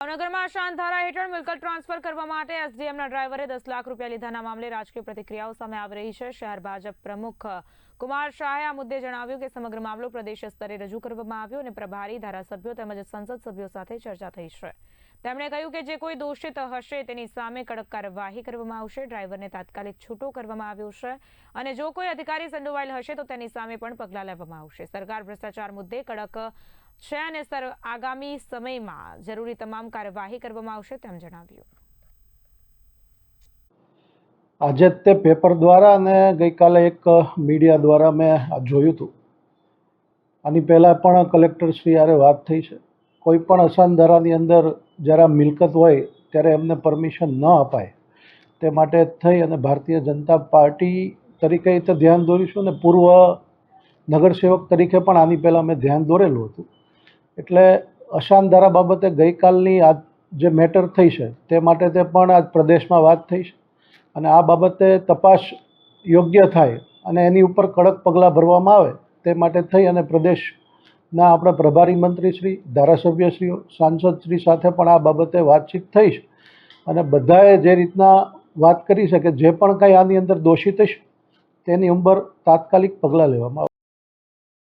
ભાવનગરમાં શાંતધારા હેઠળ મિલકત ટ્રાન્સફર કરવા માટે એસડીએમના ડ્રાઈવરે 10 લાખ રૂપિયા લીધાના મામલે રાજકીય પ્રતિક્રિયાઓ સામે આવી રહી છે। શહેર ભાજપ પ્રમુખ કુમાર શાહે આ મુદ્દે જણાવ્યું કે સમગ્ર મામલો પ્રદેશ સ્તરે રજૂ કરવામાં આવ્યો અને પ્રભારી ધારાસભ્યો તેમજ સંસદ સભ્યો સાથે ચર્ચા થઈ છે। તેમણે કહ્યું કે જે કોઈ દોષિત હશે તેની સામે કડક કાર્યવાહી કરવામાં આવશે। ડ્રાઈવરને તાત્કાલિક છૂટો કરવામાં આવ્યો છે અને જો કોઈ અધિકારી સંડોવાયેલ હશે તો તેની સામે પણ પગલાં લેવામાં આવશે। સરકાર ભ્રષ્ટાચાર મુદ્દે કડક છે અને આગામી સમયમાં જરૂરી તમામ કાર્યવાહી કરવામાં આવશે તેમ જણાવ્યું। આજે તે પેપર દ્વારા અને ગઈકાલે એક મીડિયા દ્વારા મેં જોયું હતું। આની પહેલાં પણ કલેક્ટરશ્રી હારે વાત થઈ છે। કોઈ પણ અસાનધારાની અંદર જ્યારે મિલકત હોય ત્યારે એમને પરમિશન ન અપાય તે માટે થઈ અને ભારતીય જનતા પાર્ટી તરીકે તો ધ્યાન દોરીશું અને પૂર્વ નગરસેવક તરીકે પણ આની પહેલાં મેં ધ્યાન દોરેલું હતું। એટલે અસાનધારા બાબતે ગઈકાલની આ જે મેટર થઈ છે તે માટે તે પણ આજ પ્રદેશમાં વાત થઈ છે અને આ બાબતે તપાસ યોગ્ય થાય અને એની ઉપર કડક પગલાં ભરવામાં આવે તે માટે થઈ અને પ્રદેશના આપણા પ્રભારી મંત્રીશ્રી, ધારાસભ્યશ્રીઓ, સાંસદશ્રી સાથે પણ આ બાબતે વાતચીત થઈ છે અને બધાએ જે રીતના વાત કરી છે કે જે પણ કંઈ આની અંદર દોષિત હશે તેની ઉપર તાત્કાલિક પગલાં લેવામાં આવશે।